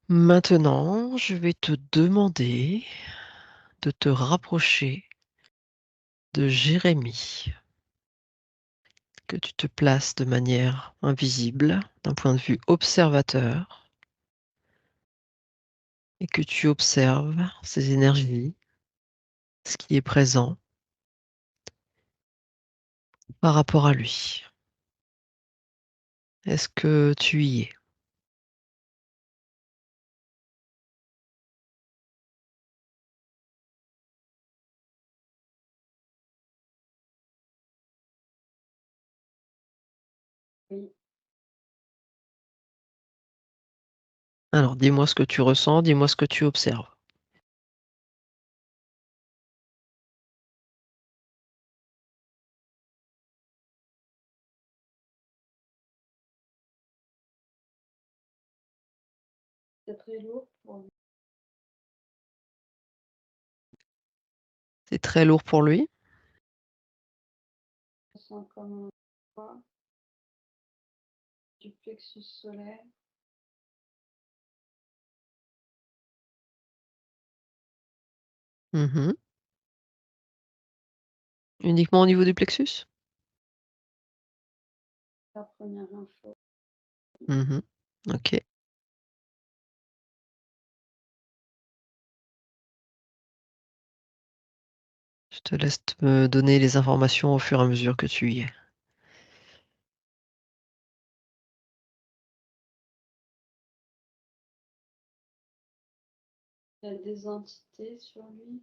Maintenant, je vais te demander de te rapprocher de Jérémie, que tu te places de manière invisible, d'un point de vue observateur, et que tu observes ses énergies, ce qui est présent par rapport à lui. Est-ce que tu y es? Oui, Alors, dis-moi ce que tu ressens, dis-moi ce que tu observes. c'est très lourd pour lui. C'est très lourd pour lui? Je sens comme un poids du plexus solaire. Mhm. Uniquement au niveau du plexus? La première info. Mhm. Ok. Je te laisse me donner les informations au fur et à mesure que tu y es. Il y a des entités sur lui.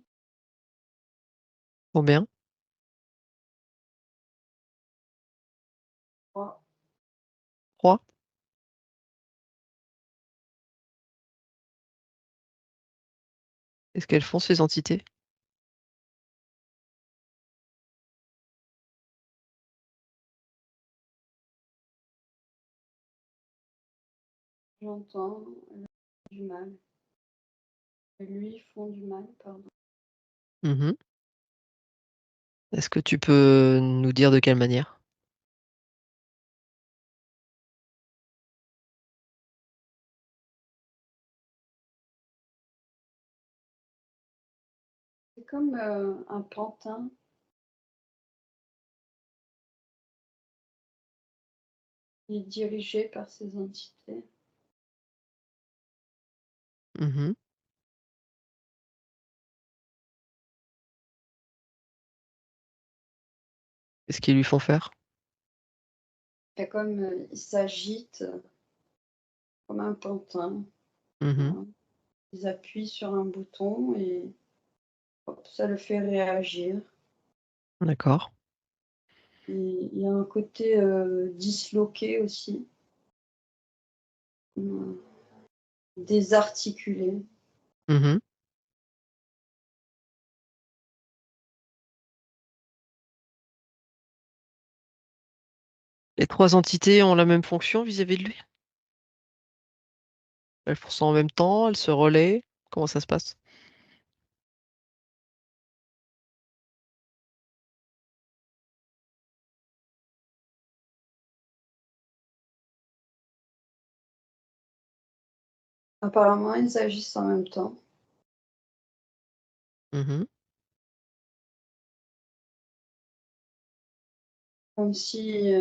Combien? 3. 3? Qu'est-ce qu'elles font ces entités? J'entends du mal. Et lui font du mal, pardon. Mhm. Est-ce que tu peux nous dire de quelle manière? C'est comme un pantin. Il est dirigé par ces entités. Mhm. Qu'est-ce qu'ils lui font faire? Et comme il s'agite comme un pantin. Mhm. Voilà. Ils appuient sur un bouton et hop, ça le fait réagir. D'accord. Et il y a un côté disloqué aussi, mmh, désarticulé. Mhm. Les 3 entités ont la même fonction vis-à-vis de lui? Elles font ça en même temps, elles se relaient? Comment ça se passe? Apparemment, ils agissent en même temps, Mhm. comme si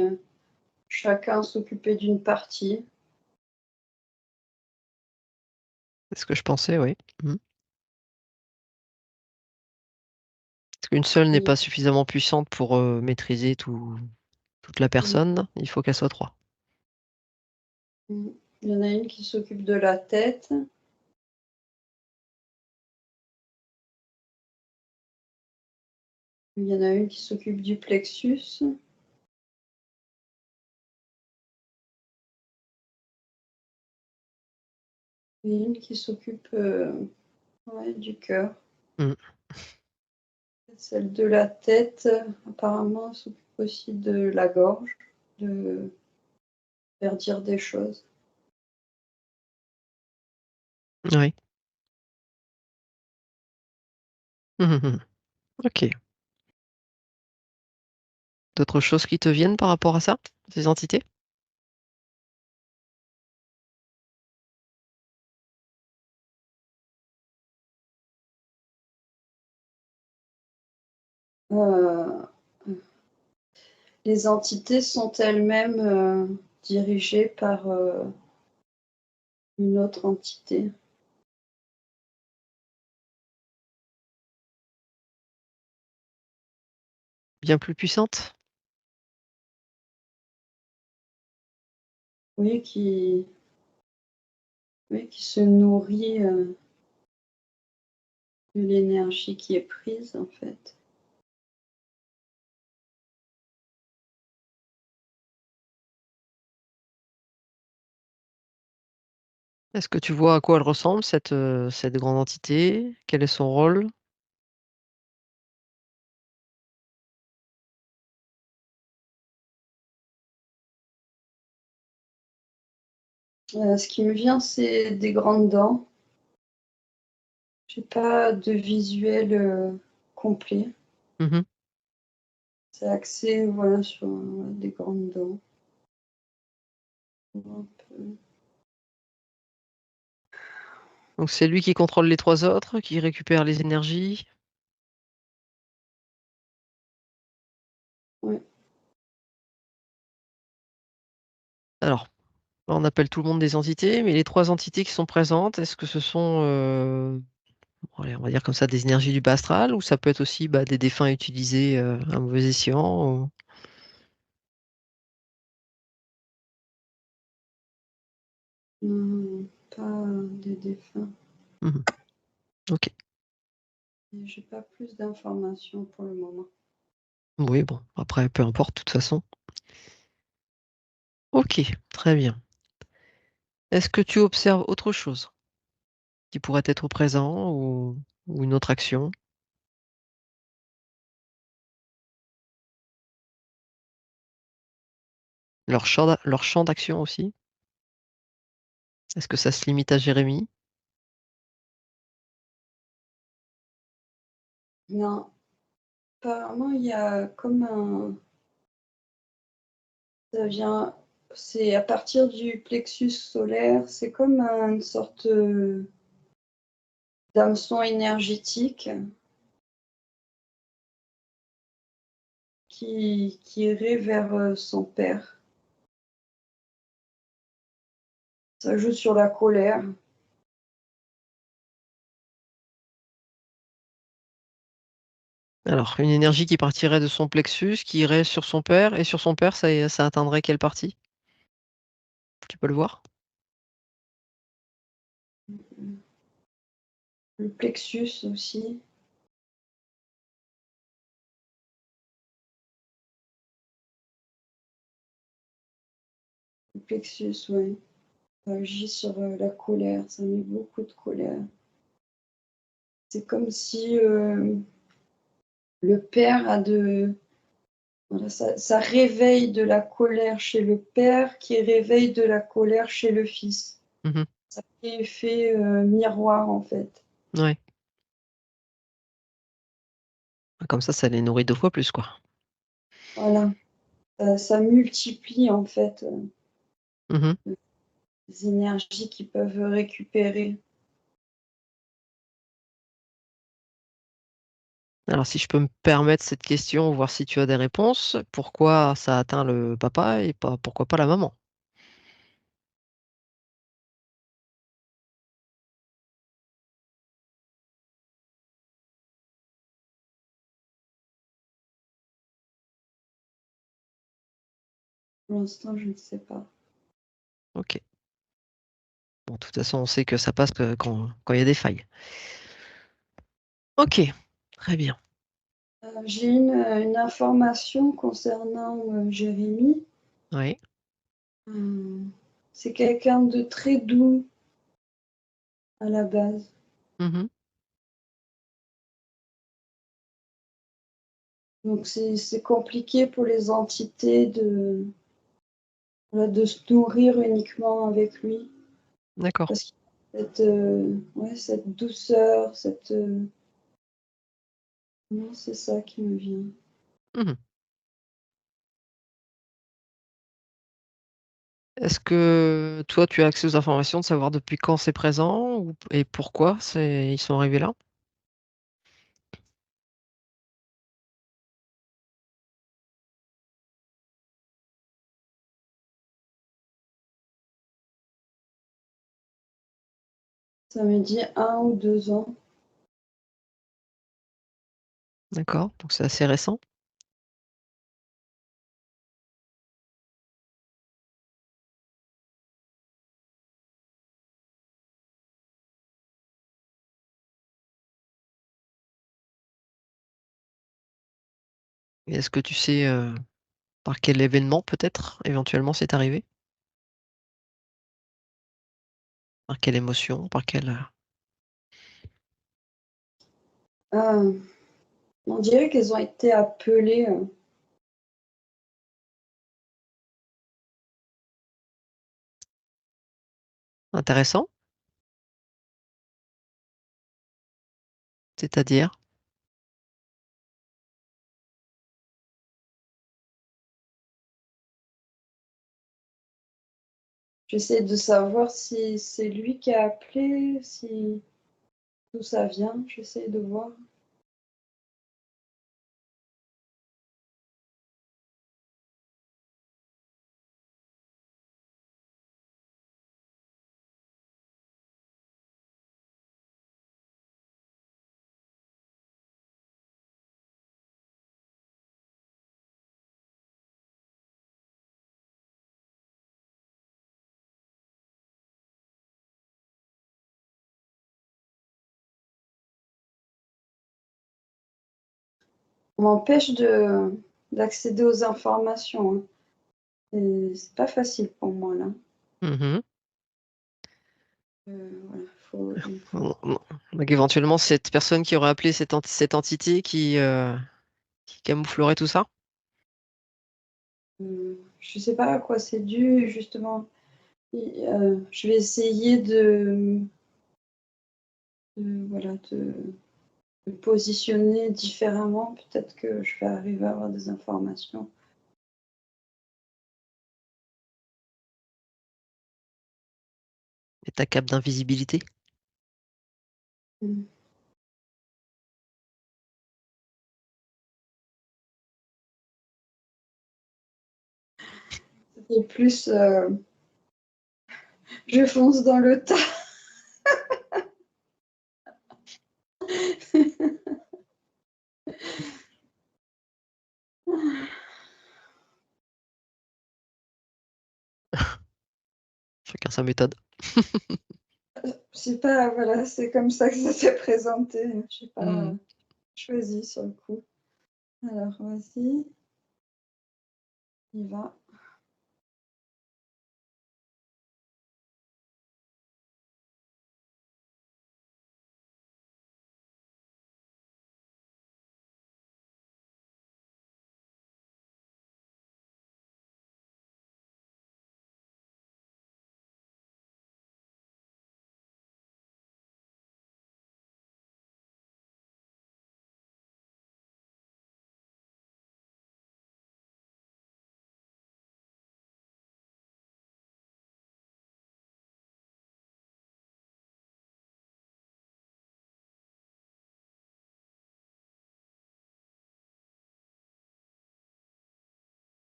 chacun s'occupait d'une partie. C'est ce que je pensais, oui. Mhm. Parce qu'une seule n'est Et pas suffisamment puissante pour maîtriser toute la mmh, personne. Il faut qu'elle soit 3. mmh, il y en a une qui s'occupe de la tête, il y en a une qui s'occupe du plexus et une qui s'occupe, ouais, du cœur. Mhm. Celle de la tête, apparemment, s'occupe aussi de la gorge, de faire dire des choses. Oui. Mhm. Ok. D'autres choses qui te viennent par rapport à ça, ces entités? Les entités sont elles-mêmes dirigées par une autre entité. Bien plus puissante? Oui, qui se nourrit de l'énergie qui est prise, en fait. Est-ce que tu vois à quoi elle ressemble cette grande entité? Quel est son rôle? Ce qui me vient, c'est des grandes dents. J'ai pas de visuel complet. Mmh. C'est axé, voilà, sur des grandes dents. Un peu. Donc c'est lui qui contrôle les 3 autres, qui récupère les énergies? Ouais. Alors, là, on appelle tout le monde des entités, mais les 3 entités qui sont présentes, est-ce que ce sont, allez, on va dire comme ça, des énergies du bas astral ou ça peut être aussi, bah, des défunts utilisés, à mauvais escient ou? Non, pas des défunts. Mmh. OK. J'ai pas plus d'informations pour le moment. Oui, bon, après peu importe de toute façon. OK, très bien. Est-ce que tu observes autre chose qui pourrait être présent ou une autre action? Leur champ d'action aussi? Est-ce que ça se limite à Jérémie? Non, apparemment, il y a comme un. Ça vient. C'est à partir du plexus solaire, c'est comme une sorte d'hameçon énergétique qui irait vers son père. Ça joue sur la colère. Alors, une énergie qui partirait de son plexus, qui irait sur son père et sur son père, ça atteindrait quelle partie? Tu peux le voir? Le plexus aussi. Le plexus, oui. Ça agit sur la colère. Ça met beaucoup de colère. C'est comme si le père a de. Voilà, ça réveille de la colère chez le père qui réveille de la colère chez le fils. Mmh. Ça fait effet miroir en fait. Ouais. Comme ça les nourrit 2 fois plus, quoi. Voilà, ça multiplie en fait Mmh. les énergies qu'ils peuvent récupérer. Alors si je peux me permettre cette question, voir si tu as des réponses, pourquoi ça atteint le papa et pas pourquoi pas la maman? Pour l'instant, je ne sais pas. OK. Bon, de toute façon, on sait que ça passe que quand il y a des failles. OK, très bien. J'ai une information concernant Jérémie. Oui. Euh, c'est quelqu'un de très doux à la base. Mmh. Donc c'est compliqué pour les entités de, voilà, de se nourrir uniquement avec lui. D'accord. Parce qu'il y a ouais, cette douceur, non, c'est ça qui me vient. Mmh. Est-ce que toi, tu as accès aux informations de savoir depuis quand c'est présent ou et pourquoi ils sont arrivés là? Ça me dit 1 ou 2 ans. D'accord, donc c'est assez récent. Et est-ce que tu sais, par quel événement peut-être, éventuellement, c'est arrivé? Par quelle émotion? Par quelle, On dirait qu'elles ont été appelées, intéressant? C'est-à-dire? j'essaie de savoir si c'est lui qui a appelé, si d'où ça vient, j'essaie de voir. On m'empêche d'accéder aux informations, hein. Et c'est pas facile pour moi là. Mmh. Voilà, faut Donc éventuellement, cette personne qui aurait appelé cette entité qui camouflerait tout ça? je sais pas à quoi c'est dû justement. Je vais essayer voilà, de me positionner différemment. Peut-être que je vais arriver à avoir des informations. Et ta cape d'invisibilité? Mmh. C'était plus, je fonce dans le tas. Chacun sa méthode. C'est pas voilà, c'est comme ça que ça s'est présenté. J'ai pas Mmh. choisi sur le coup. Alors vas-y, on y va.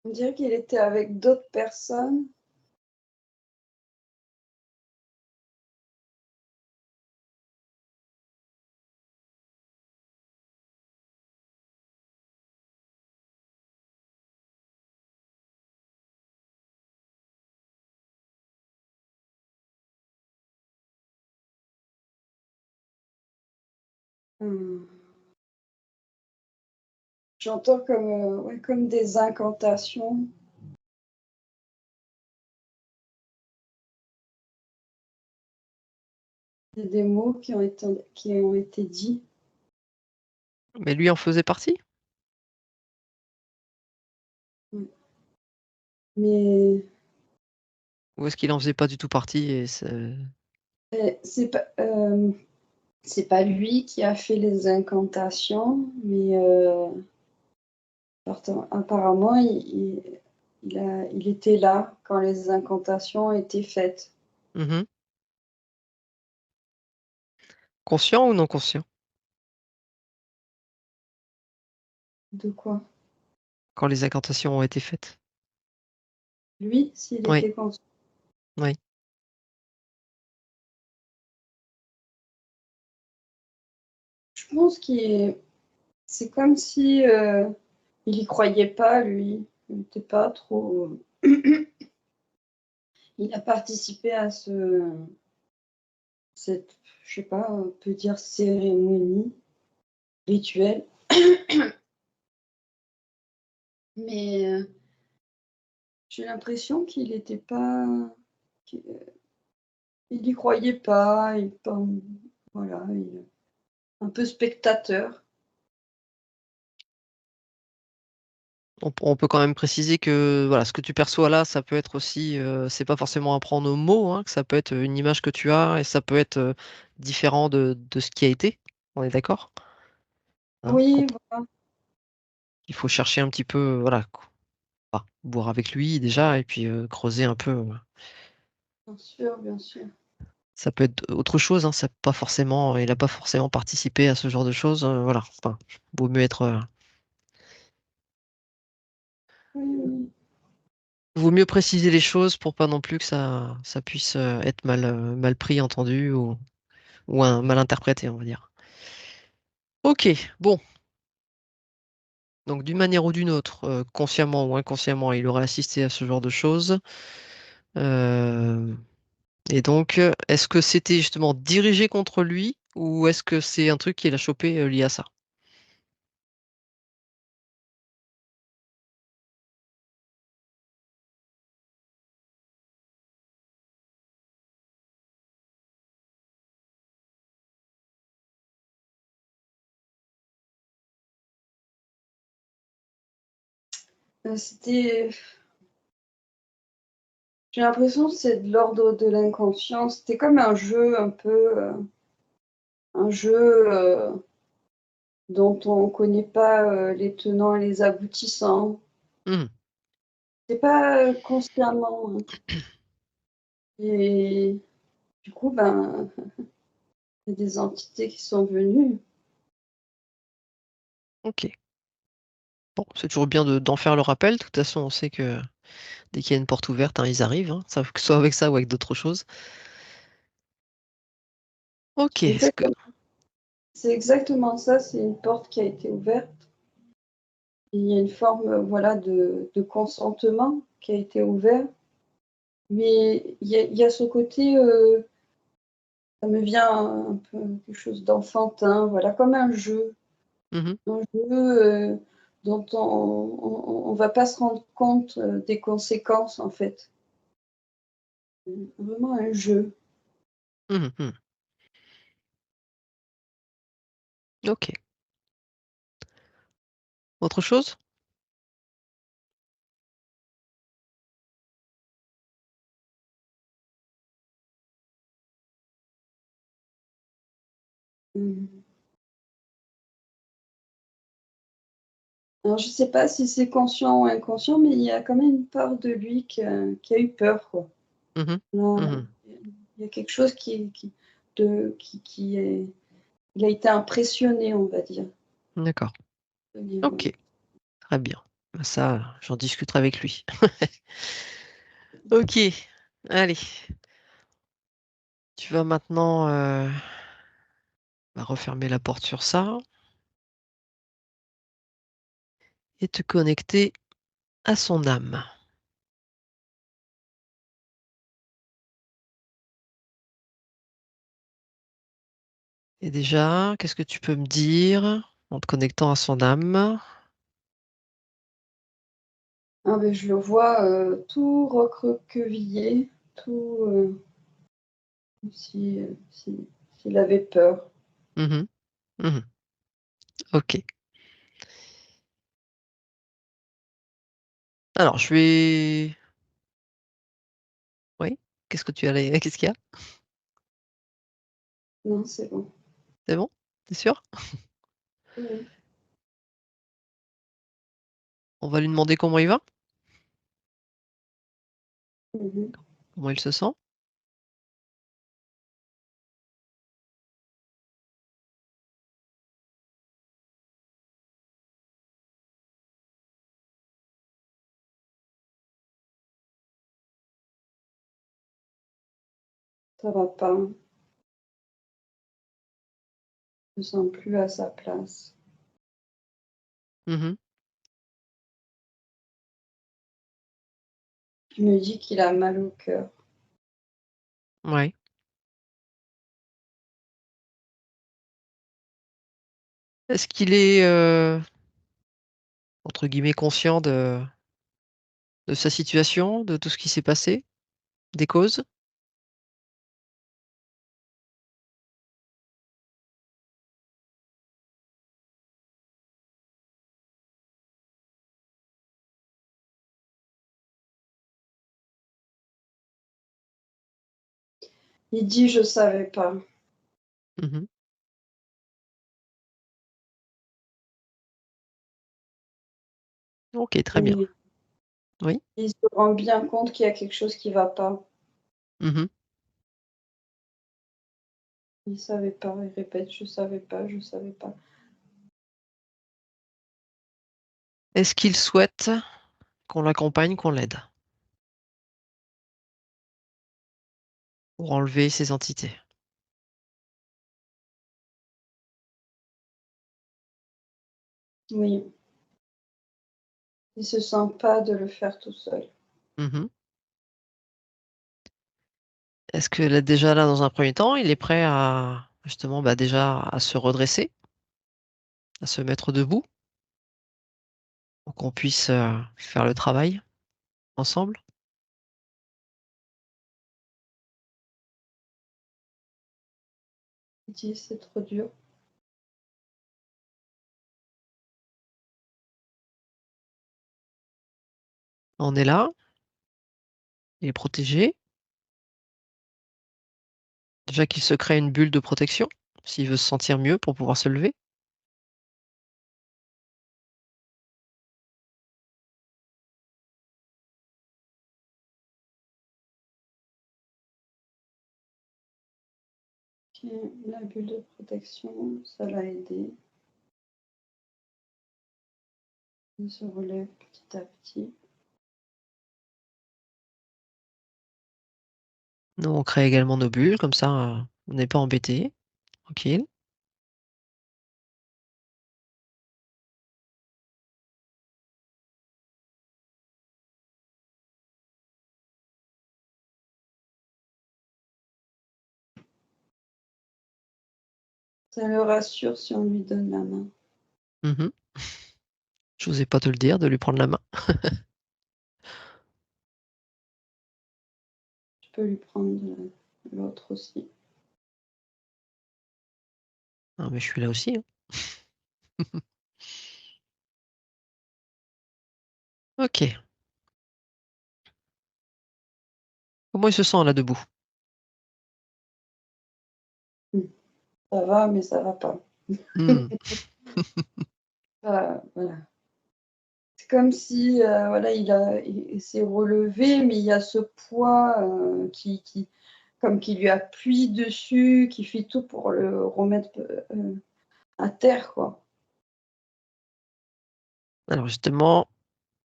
On dirait qu'il était avec d'autres personnes. Mmh. J'entends comme, ouais, comme des incantations. Des mots qui ont été dits. Mais lui en faisait partie? Mmh. Mais Ou est-ce qu'il en faisait pas du tout partie et c'est c'est pas lui qui a fait les incantations, mais apparemment il était là quand les incantations étaient faites. mmh. Conscient ou non conscient? De quoi? Quand les incantations ont été faites? Lui, s'il Oui, était conscient. oui. Je pense c'est comme si il y croyait pas, lui. Il n'était pas trop. Il a participé à cette, je sais pas, on peut dire cérémonie rituelle, mais j'ai l'impression qu'il était pas, qu'il il y croyait pas, voilà, un peu spectateur. On peut quand même préciser que voilà, ce que tu perçois là, ça peut être aussi, c'est pas forcément à prendre au mot, hein, que ça peut être une image que tu as et ça peut être différent de ce qui a été. On est d'accord? Hein? Oui, voilà, Il faut chercher un petit peu, voilà, boire avec lui déjà et puis creuser un peu. bien sûr, bien sûr. Ça peut être autre chose, hein, ça peut pas forcément, il n'a pas forcément participé à ce genre de choses. Voilà, enfin, vaut mieux être, Oui, oui. vaut mieux préciser les choses pour pas non plus que ça puisse être mal pris, entendu ou mal interprété, on va dire. Ok, bon. Donc d'une manière ou d'une autre, consciemment ou inconsciemment, il aurait assisté à ce genre de choses. Euh, et donc, est-ce que c'était justement dirigé contre lui ou est-ce que c'est un truc qu'il a chopé lié à ça? C'était, j'ai l'impression que c'est de l'ordre de l'inconscient. C'était comme un jeu un peu, un jeu dont on ne connaît pas les tenants et les aboutissants. Mhm, C'est pas consciemment, hein. Et du coup, ben, il y a des entités qui sont venues. ok. Bon, c'est toujours bien d'en faire le rappel. De toute façon, on sait que dès qu'il y a une porte ouverte, hein, ils arrivent, hein, que ce soit avec ça ou avec d'autres choses. Ok, est-ce que... Exactement. C'est exactement ça, c'est une porte qui a été ouverte. Il y a une forme, voilà, de consentement qui a été ouvert. Mais il y a ce côté, ça me vient un peu quelque chose d'enfantin, voilà, comme Mhm, un jeu dont on va pas se rendre compte des conséquences, en fait. Vraiment un jeu. mhm, mhm. Ok. Autre chose? Mmh. Alors je sais pas si c'est conscient ou inconscient, mais il y a quand même une part de lui qui a eu peur, quoi. Mhm, Là, mhm. il y a quelque chose qui est il a été impressionné, on va dire. D'accord. Ok, très bien. Bah, ça, j'en discuterai avec lui. Ok, allez. Tu vas maintenant refermer la porte sur ça et te connecter à son âme. Et déjà, qu'est-ce que tu peux me dire en te connectant à son âme? Ah beh, je le vois, tout recroquevillé, tout, comme s'il avait peur. Mhm, mhm. Ok. Alors, je vais... Oui, qu'est-ce que tu allais... Qu'est-ce qu'il y a? Non, c'est bon. C'est bon? T'es sûr? Oui, oui. On va lui demander comment il va? Mmh. Comment il se sent? Ça va pas. ne se sent plus à sa place. Mmh. Je me dis qu'il a mal au cœur. Ouais. Est-ce qu'il est, entre guillemets «conscient» de sa situation, de tout ce qui s'est passé? Des causes? Il dit: «Je savais pas». Mmh. OK, très bien. Oui, Oui. il se rend bien compte qu'il y a quelque chose qui va pas. Mmh. Il savait pas, il répète: «Je savais pas, je savais pas». Est-ce qu'il souhaite qu'on l'accompagne, qu'on l'aide pour enlever ces entités? Oui, il se sent pas de le faire tout seul. Mmh. Est-ce que là, déjà là, dans un premier temps, il est prêt à justement, bah, déjà à se redresser, à se mettre debout pour qu'on puisse, faire le travail ensemble? Il dit: «C'est trop dur». On est là, il est protégé. Déjà qu'il se crée une bulle de protection, s'il veut se sentir mieux pour pouvoir se lever. OK, la bulle de protection, ça l'a aidé. Il se relève petit à petit. Nous, on crée également nos bulles, comme ça, on n'est pas embêté, tranquille. Ça le rassure si on lui donne la main. Mmh. J'osais pas te le dire, de lui prendre la main. Je peux lui prendre, l'autre aussi. Ah mais je suis là aussi, hein. OK. Comment il se sent là, debout? Mmh. Ça va, mais ça va pas. Mmh. Voilà. C'est comme si, voilà, il s'est relevé, mais il y a ce poids, qui comme qui lui appuie dessus, qui fait tout pour le remettre, à terre, quoi. Alors justement,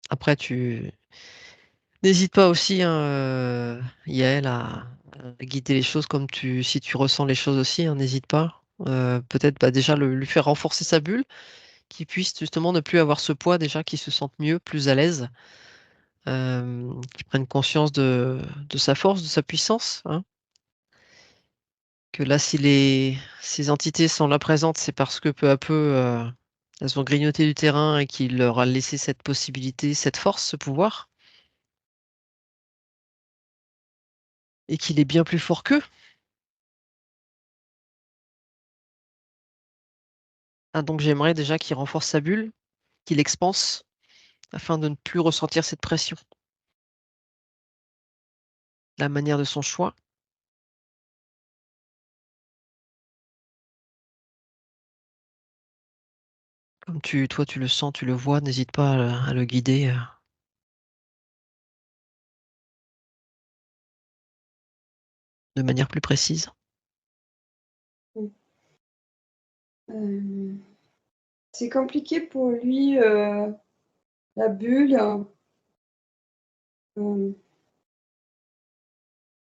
après tu n'hésite pas aussi, hein, Yael, à guider les choses comme si tu ressens les choses aussi, hein, n'hésite pas. Peut-être, bah, déjà lui faire renforcer sa bulle, qu'il puisse justement ne plus avoir ce poids déjà, qu'il se sente mieux, plus à l'aise, qu'il prenne conscience de sa force, de sa puissance, hein. Que là, si ces entités sont là présentes, c'est parce que peu à peu, elles ont grignoté du terrain et qu'il leur a laissé cette possibilité, cette force, ce pouvoir et qu'il est bien plus fort qu'eux. Ah donc j'aimerais déjà qu'il renforce sa bulle, qu'il expanse afin de ne plus ressentir cette pression. La manière de son choix, comme toi tu le sens, tu le vois, n'hésite pas à le guider, de manière plus précise. Mmh. Hem, c'est compliqué pour lui, la bulle, hem,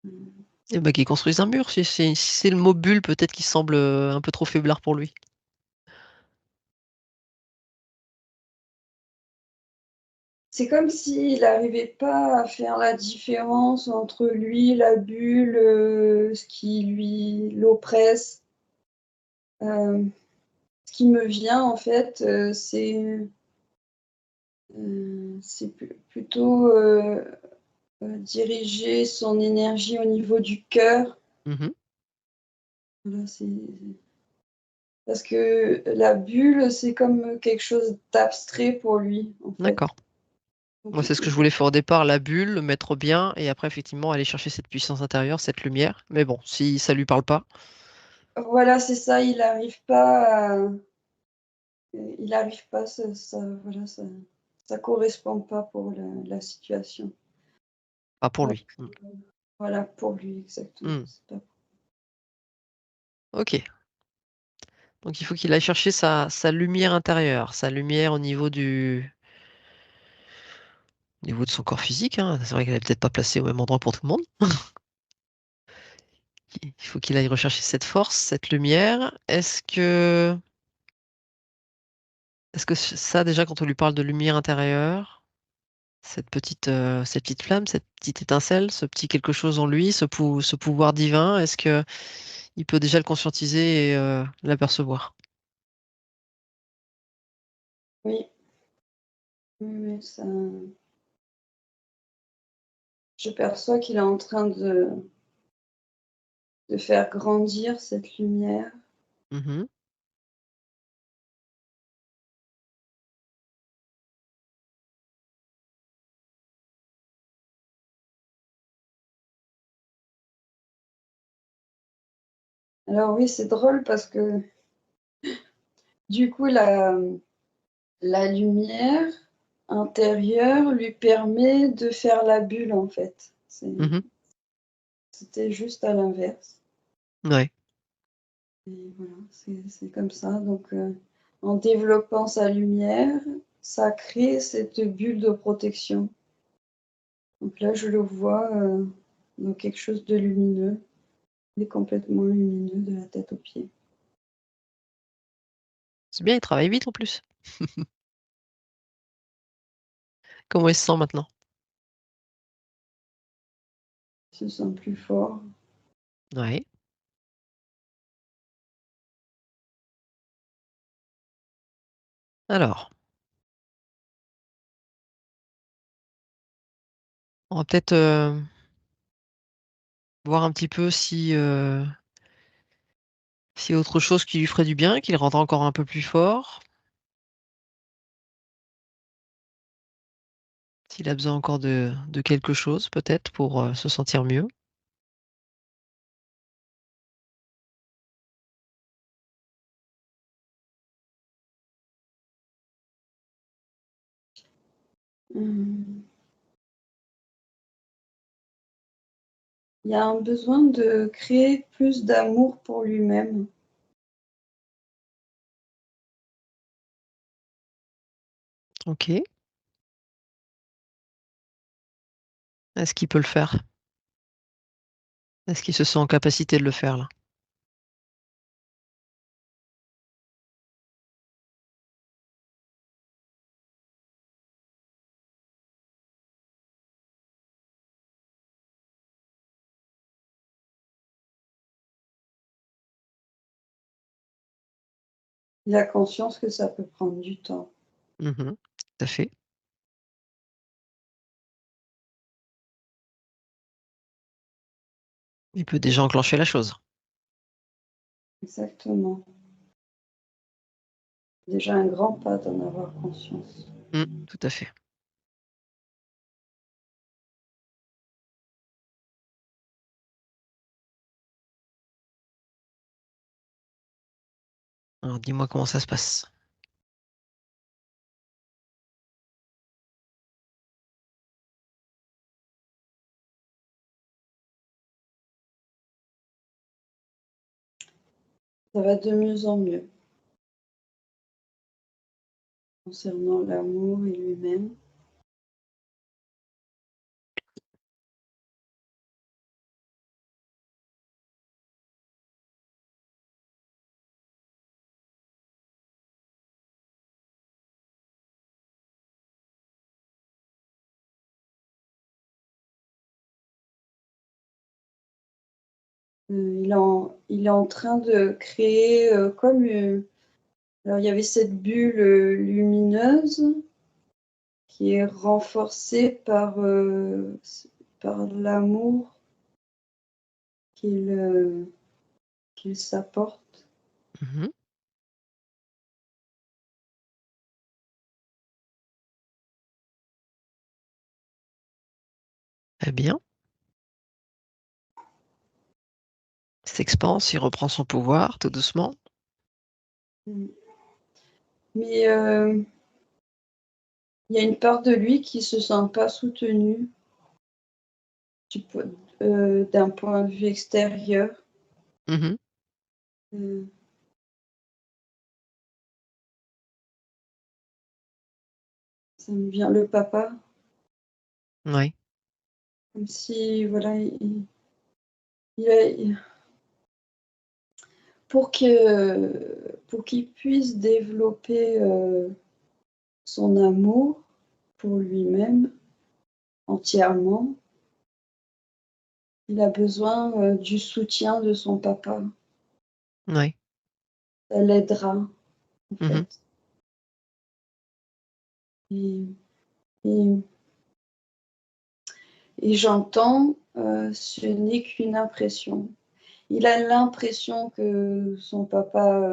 mmh. Et bah, qu'il construise un mur, si c'est le mot bulle peut-être qui semble, un peu trop faiblard pour lui. C'est comme s'il n'arrivait pas à faire la différence entre lui, la bulle, ce qui l'oppresse. Ce qui me vient en fait, c'est plutôt, diriger son énergie au niveau du cœur. Mmh. Voilà, c'est parce que la bulle, c'est comme quelque chose d'abstrait pour lui, en fait. D'accord. Donc Moi, c'est ce que il je voulais faire au départ, la bulle, le mettre bien et après effectivement aller chercher cette puissance intérieure, cette lumière. Mais bon, si ça lui parle pas, voilà, c'est ça, il n'arrive pas à il arrive pas, ça voilà, ça correspond pas pour la situation. pas pour Donc lui. Mmh. voilà, pour lui exactement, Mmh. c'est pas OK. Donc il faut qu'il aille chercher sa lumière intérieure, sa lumière au niveau de son corps physique, hein. C'est vrai qu'elle est peut-être pas placée au même endroit pour tout le monde. Il faut qu'il aille rechercher cette force, cette lumière. Est-ce que ça déjà quand on lui parle de lumière intérieure, cette petite flamme, cette petite étincelle, ce petit quelque chose en lui, ce pouvoir divin, est-ce qu'il peut déjà le conscientiser et l'apercevoir? oui, oui, oui, ça je perçois qu'il est en train de faire grandir cette lumière. Mmh. Alors oui, c'est drôle parce que du coup la lumière intérieure lui permet de faire la bulle, en fait. Mmh. C'était juste à l'inverse Ouais. et voilà, c'est comme ça donc en développant sa lumière, ça crée cette bulle de protection. Donc là, je le vois, dans quelque chose de lumineux. Il est complètement lumineux de la tête aux pieds. C'est bien, il travaille vite en plus. Comment il se sent maintenant? Il se sent plus fort. Ouais. Alors, on va peut-être, voir un petit peu s'il y a autre chose qui lui ferait du bien, qui le rendrait encore un peu plus fort. S'il a besoin encore de quelque chose peut-être pour, se sentir mieux. Mmh. Il y a un besoin de créer plus d'amour pour lui-même. OK. Est-ce qu'il peut le faire? Est-ce qu'il se sent en capacité de le faire là? Il a conscience que ça peut prendre du temps. Mmh. Tout à fait. Il peut déjà enclencher la chose. Exactement. Déjà un grand pas d'en avoir conscience. Mmh, tout à fait. Alors dis-moi comment ça se passe? Ça va de mieux en mieux concernant l'amour et lui-même. Il est en train de créer, comme, alors il y avait cette bulle, lumineuse qui est renforcée par l'amour qu'il, qu'il s'apporte. Mmh. Très bien. Il s'expanse, il reprend son pouvoir tout doucement. Mmh. Mais, il y a une part de lui qui se sent pas soutenue, d'un point de vue extérieur. Mmh. Heu, Ça me vient le papa, Ouais. comme si voilà, il a il pour qu'il puisse développer, son amour pour lui-même entièrement, il a besoin, du soutien de son papa. Ouais. Ça l'aidera, en Mmh. fait. Et et et j'entends, ce n'est qu'une impression. Il a l'impression que son papa,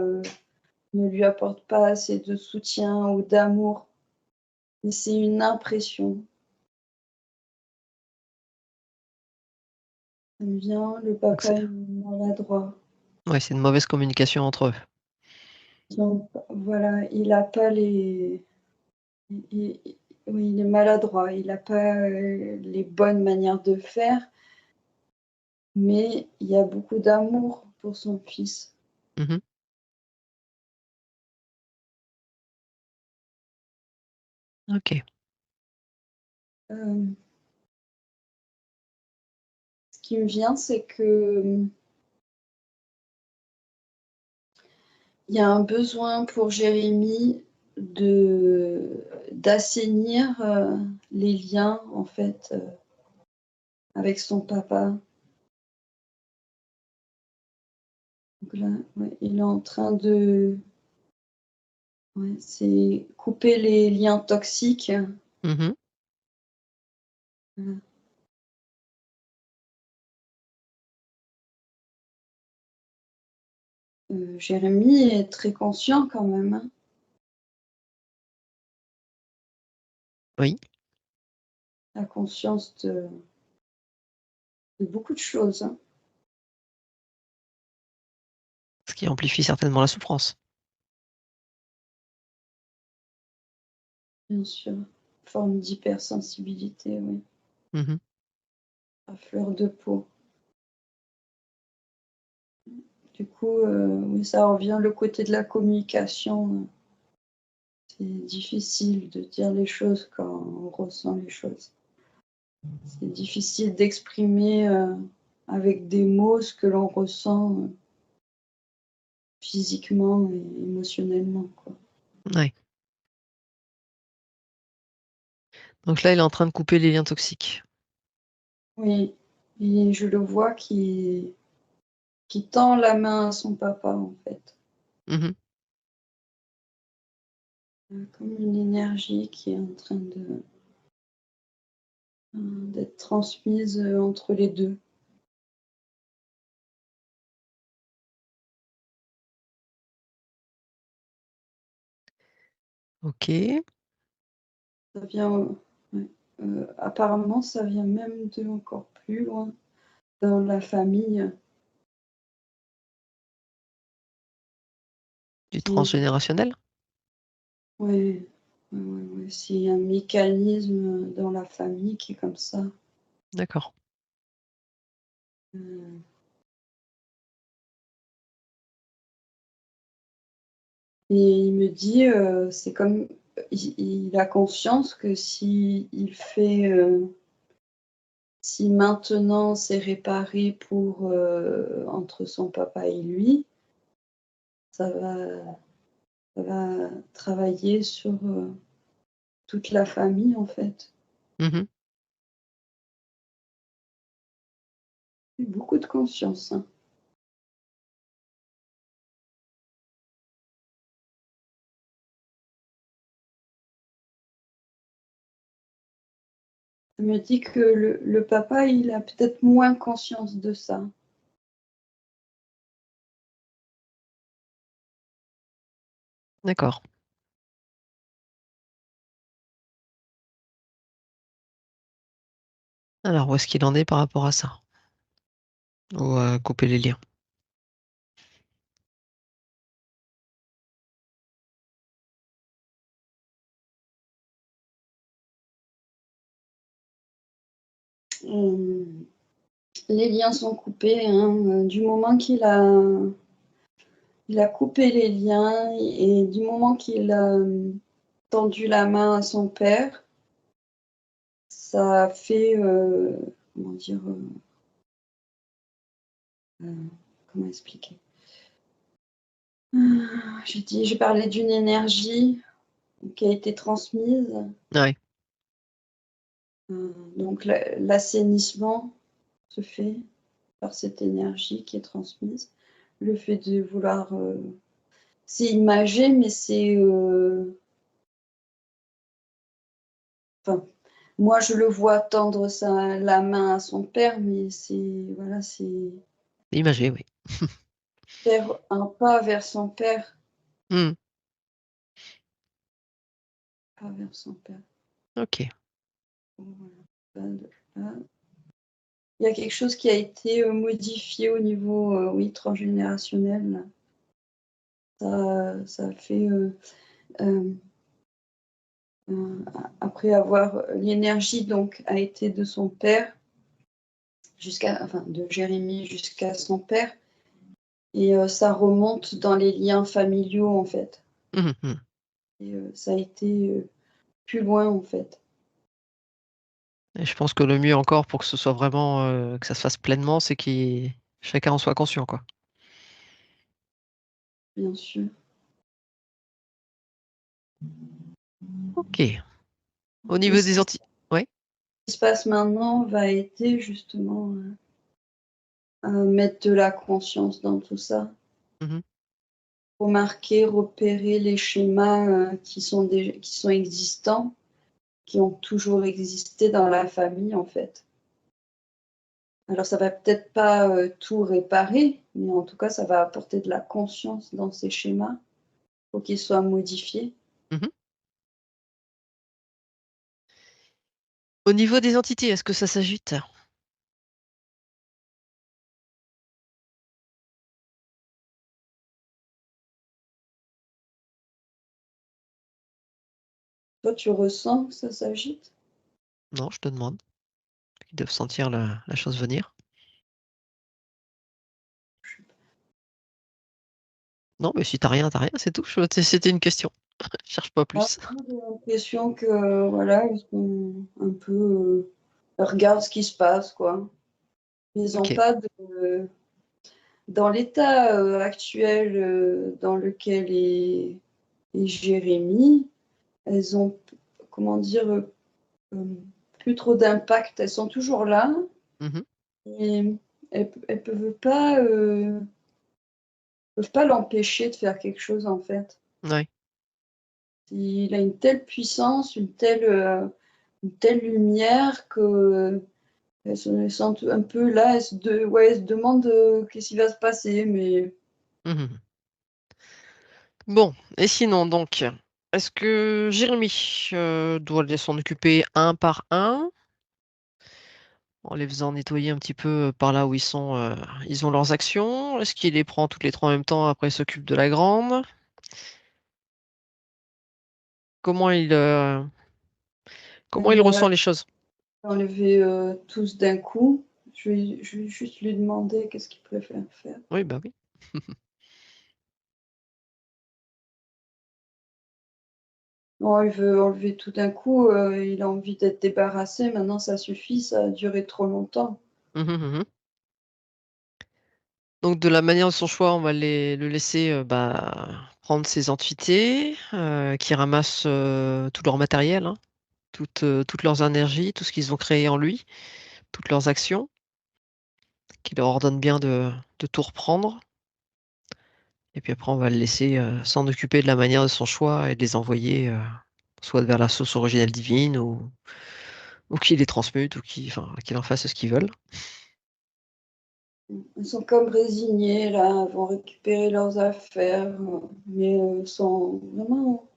ne lui apporte pas assez de soutien ou d'amour, mais c'est une impression. Ça me vient, le Donc c'est papa est maladroit. ouais, c'est une mauvaise communication entre eux. Donc voilà, il a pas les i oui, il est maladroit, il a pas, les bonnes manières de faire, mais il y a beaucoup d'amour pour son fils. Mmh. OK. Hem, Ce qui me vient, c'est que, il y a un besoin pour Jérémie d'assainir, les liens, en fait, avec son papa. Donc là, ouais, il est en train de ouais, c'est couper les liens toxiques. Mmh. Voilà. Jérémie est très conscient quand même, hein. Oui, Il a conscience de beaucoup de choses, hein, ce qui amplifie certainement la souffrance. bien sûr. Forme d'hypersensibilité, oui, Mmh. à fleur de peau. Du coup, oui, ça revient le côté de la communication, c'est difficile de dire les choses quand on ressent les choses. C'est difficile d'exprimer, avec des mots ce que l'on ressent, physiquement et émotionnellement, quoi. Ouais. Donc là, il est en train de couper les liens toxiques. Oui, et je le vois qui tend la main à son papa, en fait. Mmh. Comme une énergie qui est en train d'être transmise, entre les 2. OK. Ça vient, ouais, apparemment, ça vient même de encore plus loin dans la famille. Du C'est transgénérationnel? ouais, ouais, ouais, ouais, c'est un mécanisme, dans la famille qui est comme ça. D'accord. Heu et il me dit, c'est comme il a conscience que si maintenant c'est réparé entre son papa et lui, ça va ça va travailler sur, toute la famille, en fait. Mmh. Beaucoup de conscience, hein. Ça me dit que le papa, il a peut-être moins conscience de ça. D'accord. Alors, où est-ce qu'il en est par rapport à ça? Ou à couper les liens? Les liens sont coupés, hein, du moment il a coupé les liens et du moment qu'il a tendu la main à son père, ça a fait, comment dire, comment expliquer? J'ai parlé d'une énergie qui a été transmise, Ouais. donc l'assainissement se fait par cette énergie qui est transmise. Le fait de vouloir, c'est imagé, mais c'est, enfin, moi je le vois tendre la main à son père, mais c'est, voilà, c'est Imagé, oui. faire un pas vers son père, Mmh. pas vers son père. OK. Voilà. Il y a quelque chose qui a été modifié au niveau, oui, transgénérationnel. Là. Ça a fait, après avoir l'énergie donc a été de son père enfin de Jérémie jusqu'à son père et ça remonte dans les liens familiaux en fait Mmh mh. et ça a été, plus loin en fait. Et je pense que le mieux encore pour que ce soit vraiment, que ça se fasse pleinement, c'est chacun en soit conscient, quoi. Bien sûr. OK. Au Et niveau des anti ouais? ce qui se passe maintenant va aider justement, à mettre de la conscience dans tout ça. Mmh. Remarquer, repérer les schémas, qui sont existants, qui ont toujours existé dans la famille, en fait. Alors ça va peut-être pas, tout réparer, mais en tout cas, ça va apporter de la conscience dans ces schémas pour qu'ils soient modifiés. Mmh. Au niveau des entités, est-ce que ça s'agite? Toi, tu ressens que ça s'agite? Non, je te demande. Ils doivent sentir la chose venir. Non, mais si tu as rien, tu as rien, c'est tout. C'était une question. Cherche pas Ah, plus. moi, j'ai l'impression que, voilà, ils sont un peu, regardent ce qui se passe, quoi. Ils ont OK. pas de dans l'état, actuel, dans lequel est Jérémie, elles ont, comment dire, plus trop d'impact. Elles sont toujours là, Mmh. et elles peuvent pas l'empêcher de faire quelque chose, en fait. Ouais. Il a une telle puissance, une telle lumière que elles sont un peu là, elles se demandent, qu'est-ce qui va se passer, mais Mmh. Bon, et sinon donc, est-ce que Jérémy, doit les s'en occuper un par un, en les faisant nettoyer un petit peu, par là où ils ont leurs actions? Est-ce qu'il les prend toutes les 3 en même temps, après il s'occupe de la grande? Comment il voilà, ressent les choses? enlever, tous d'un coup. Je vais juste lui demander qu'est-ce qu'il préfère faire. Oui, bah, oui. Non, il veut enlever tout d'un coup, il a envie d'être débarrassé, maintenant ça suffit, ça a duré trop longtemps. Mmh mh, mmh. Donc de la manière de son choix, on va le laisser, prendre ses entités, qui ramassent, tout leur matériel, hein, toutes leurs énergies, tout ce qu'ils ont créé en lui, toutes leurs actions, qui leur ordonnent bien de tout reprendre, et puis après on va le laisser, s'en occuper de la manière de son choix et de les envoyer, soit vers la source originelle divine Ou qu'ils les transmutent, ou qu'ils en fassent ce qu'ils veulent. Ils sont comme résignés, là, ils vont récupérer leurs affaires, mais sont vraiment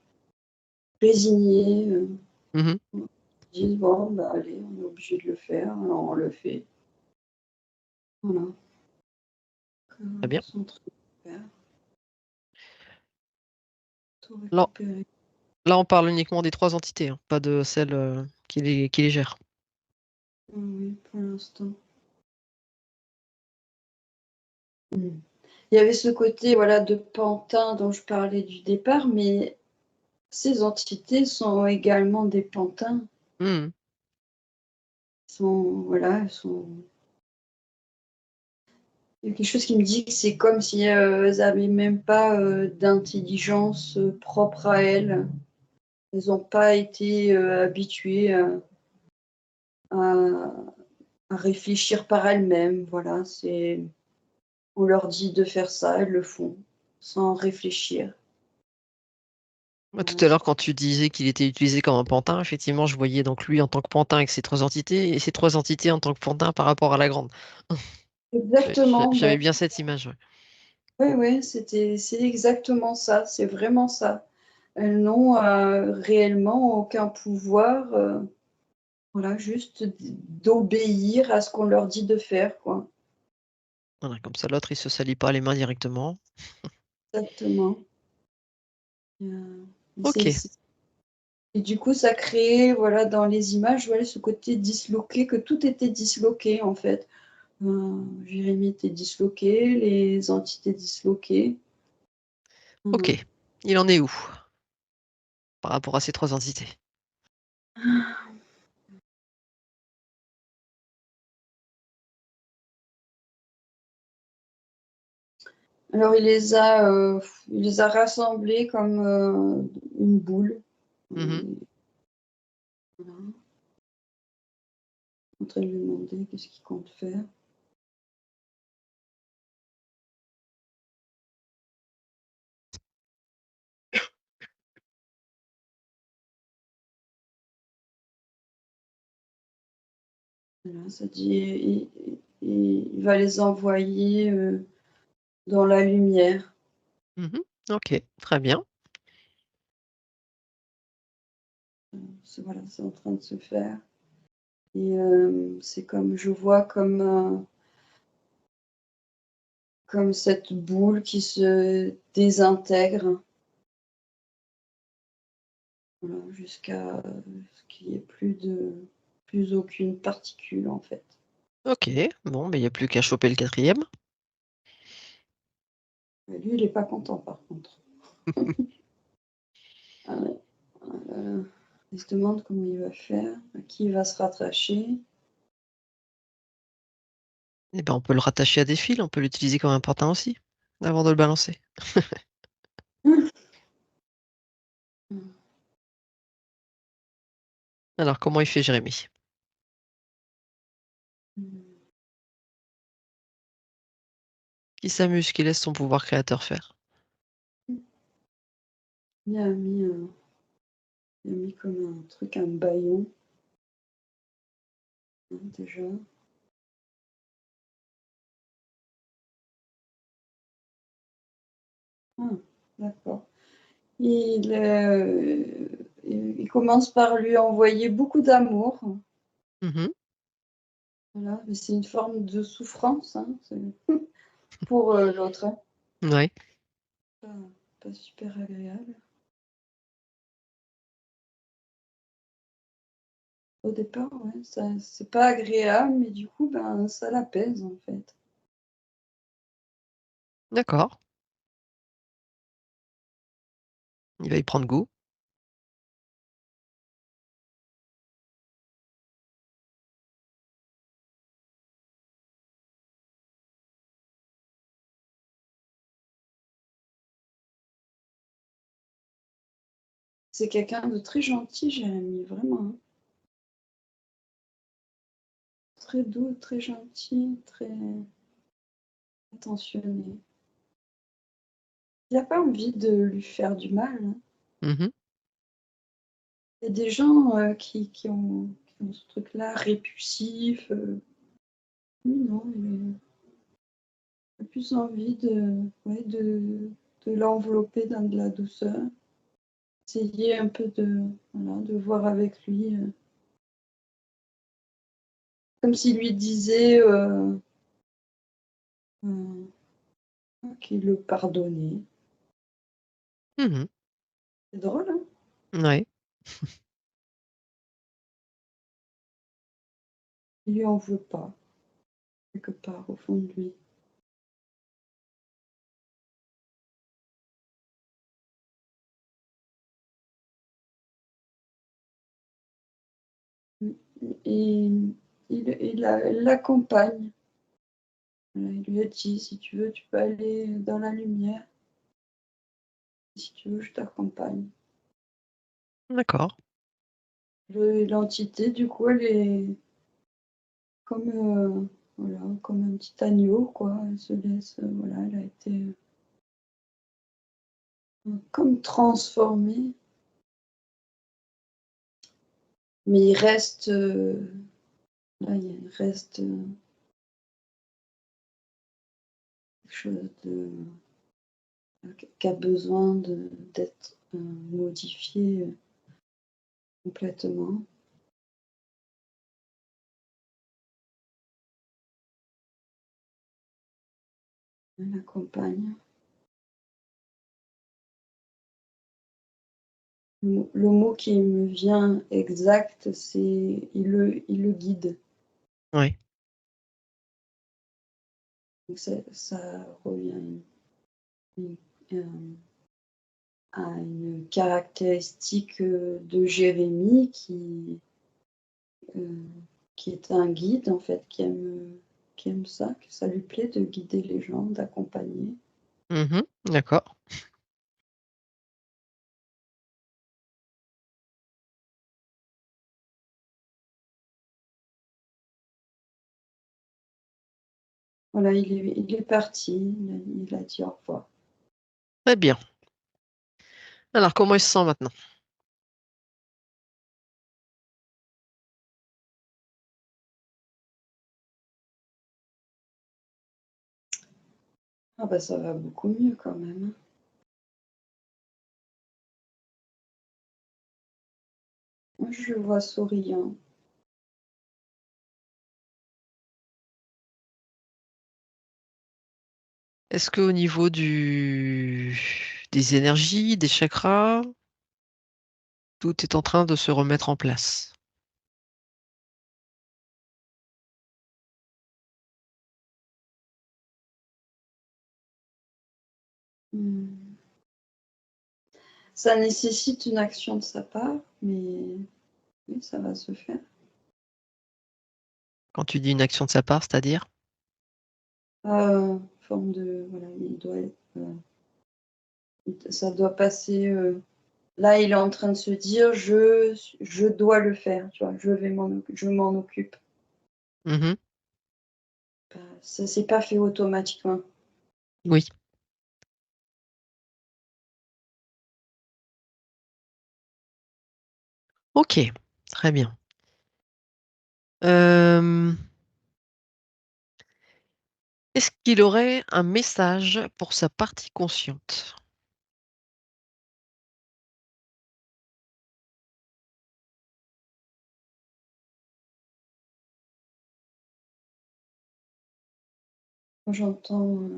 résignés. Mmh. Ils disent, bon, bah, allez, on est obligé de le faire, alors on le fait. Voilà. Très bien. Ils sont en train de faire, tout Là récupérer. là, on parle uniquement des 3 entités, hein, pas de celle, qui les gère. Oui, pour l'instant. Il y avait ce côté, voilà, de pantin dont je parlais du départ, mais ces entités sont également des pantins. Mmh. Voilà, il y a quelque chose qui me dit que c'est comme si elles n'avaient même pas d'intelligence propre à elles. Elles n'ont pas été habituées à, à réfléchir par elles-mêmes. Voilà, on leur dit de faire ça, elles le font, sans réfléchir. Bah, tout Voilà, à l'heure, quand tu disais qu'il était utilisé comme un pantin, effectivement, je voyais donc lui en tant que pantin avec ses 3 entités et ses 3 entités en tant que pantin par rapport à la grande. exactement. J'avais bien cette image, ouais. Oui, oui, c'est exactement ça, c'est vraiment ça. Elles n'ont réellement aucun pouvoir, voilà, juste d'obéir à ce qu'on leur dit de faire, quoi. Voilà, comme ça l'autre, il se salit pas les mains directement. Exactement. C'est OK. c'est et du coup, ça crée, voilà, dans les images, voilà, ce côté disloqué, que tout était disloqué, en fait. Jérémie était disloqué, les entités disloquées. Voilà. OK. Il en est où par rapport à ces 3 entités? Alors il les a rassemblés comme, une boule. Mmh. Voilà. En train de lui demander qu'est-ce qu'il compte faire. Voilà, ça dit il va les envoyer, dans la lumière. Mmh. OK, très bien. Voilà, c'est en train de se faire et c'est comme je vois comme cette boule qui se désintègre, voilà, jusqu'à ce qu'il n'y ait plus aucune particule, en fait. OK, bon, il y a plus qu'à choper le 4e. Mais lui, il est pas content, par contre. Ah ouais, ah là là. Il se demande comment il va faire, à qui il va se rattacher. Et ben, on peut le rattacher à des fils, on peut l'utiliser comme un pantin aussi, avant de le balancer. Mmh. Alors comment il fait Jérémie? Mmh. Qui s'amuse, qui laisse son pouvoir créateur faire. Il a mis, comme un truc, un bâillon, hein, déjà. Ah, d'accord. Il commence par lui envoyer beaucoup d'amour. Mmh. Voilà, mais c'est une forme de souffrance, hein, c'est pour, l'autre, hein. Ouais. Pas pas super agréable. Au départ, ouais, ça c'est pas agréable, mais du coup, ben, ça l'apaise, en fait. D'accord. Il va y prendre goût. C'est quelqu'un de très gentil, Jérémie, vraiment, hein. Très doux, très gentil, très attentionné. Il a pas envie de lui faire du mal, hein. Mmh. Il y a des gens, qui dans ce truc-là, répulsif. Oui, non, il a plus envie de l'envelopper dans de la douceur. Essayer un peu de voir avec lui, comme s'il lui disait qu'il le pardonnait. Mmh. C'est drôle, hein? Ouais. Il lui en veut pas, quelque part, au fond de lui. Et il l'accompagne. Il lui a dit, si tu veux, tu peux aller dans la lumière. Si tu veux, je t'accompagne. D'accord. L'entité, du coup, elle est comme, voilà, comme un petit agneau, quoi. Elle se laisse, voilà, elle a été comme transformée. Mais il reste, là, il reste quelque chose qui a besoin d'être modifié complètement. Elle accompagne. Le mot qui me vient exact, c'est il le guide. Ouais. Donc ça revient une- à une caractéristique de Jérémie euh, qui est un guide en fait, qui aime ça, que ça lui plaît de guider les gens, d'accompagner. Mmh. D'accord. Voilà, il est parti, il a dit au revoir. Très bien. Alors comment il se sent maintenant? Ah bah ça va beaucoup mieux quand même, hein. Moi je le vois souriant. Est-ce qu'au niveau des énergies, des chakras, tout est en train de se remettre en place? Hmm. Ça nécessite une action de sa part, mais oui, ça va se faire. Quand tu dis une action de sa part, c'est-à-dire? Forme de, voilà, il doit être, ça doit passer. Là, il est en train de se dire, je dois le faire, tu vois, je m'en occupe. Mmh. Ça s'est pas fait automatiquement. Oui. OK, très bien. Hem, Est-ce qu'il aurait un message pour sa partie consciente? J'entends,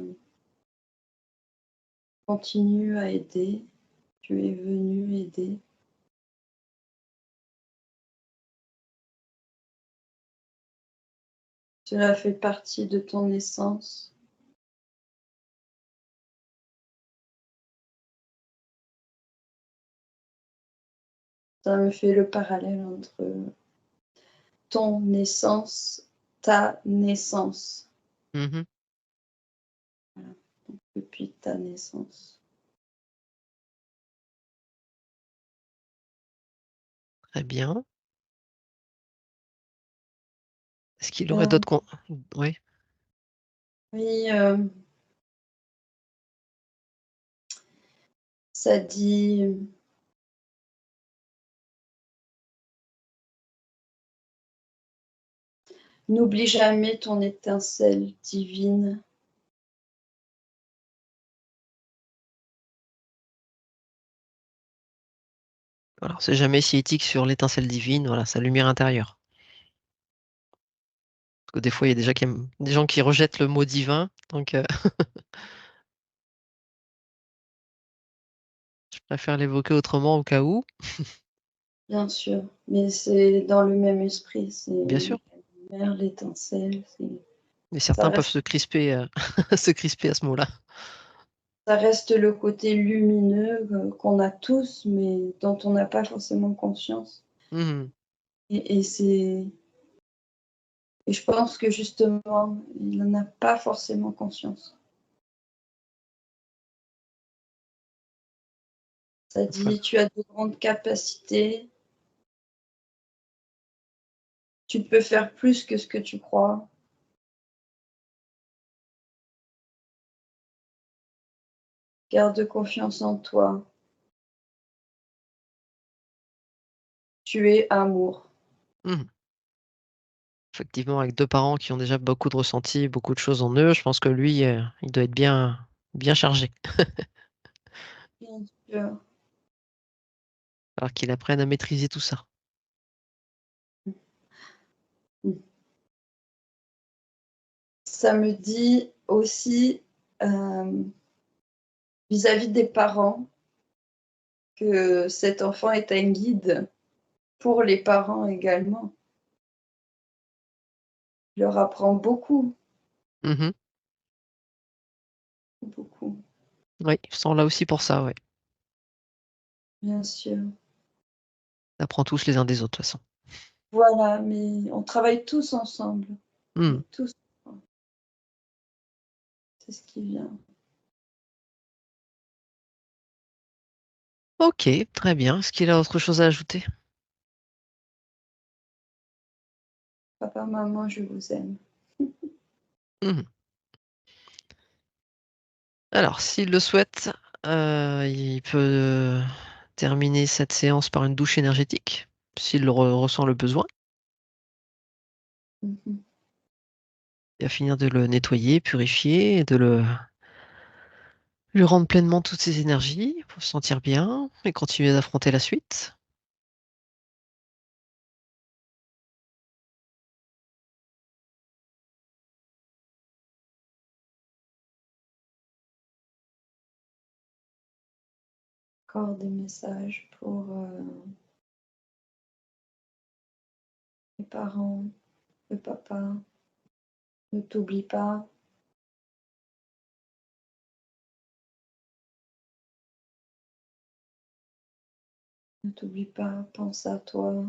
continue à aider. Tu es venu aider. Cela fait partie de ton essence. Ça me fait le parallèle entre ton essence, ta naissance, Mmh. voilà, depuis ta naissance. Très bien. Est-ce qu'il aurait Euh, d'autres con oui. oui, ça dit N'oublie jamais ton étincelle divine. Alors, c'est jamais si éthique sur l'étincelle divine, voilà, sa lumière intérieure. Parce que des fois, il y a des gens qui rejettent le mot divin, donc je préfère l'évoquer autrement au cas où. Bien sûr, mais c'est dans le même esprit, c'est Bien sûr, la lumière, l'étincelle, mais ça certains peuvent reste se crisper, se crisper à ce mot-là. ça reste le côté lumineux, qu'on a tous, mais dont on n'a pas forcément conscience Mmh. et c'est et je pense que justement, il en a pas forcément conscience. Ça Enfin, dit: «Tu as de grandes capacités, tu peux faire plus que ce que tu crois, garde confiance en toi, tu es amour». mmh. Effectivement, avec 2 parents qui ont déjà beaucoup de ressentis, beaucoup de choses en eux, je pense que lui, il doit être bien chargé. Bien sûr. Alors qu'il apprenne à maîtriser tout ça. Mmh. Ça me dit aussi, vis-à-vis des parents, que cet enfant est un guide pour les parents également. Il leur apprend beaucoup, Mmh. beaucoup, Oui, ils sont là aussi pour ça, ouais. bien sûr. On apprend tous les uns des autres, de toute façon. Voilà, mais on travaille tous ensemble, Mmh. mais tous, c'est ce qui vient. OK, très bien. Est-ce qu'il a autre chose à ajouter? Papa, maman, je vous aime. Mmh. Alors s'il le souhaite, il peut terminer cette séance par une douche énergétique, s'il le ressent le besoin, Mmh mh. et à finir de le nettoyer, purifier et de le lui rendre pleinement toutes ses énergies pour se sentir bien et continuer d'affronter la suite. Encore des messages pour, les parents, le papa. Ne t'oublie pas, ne t'oublie pas, pense à toi.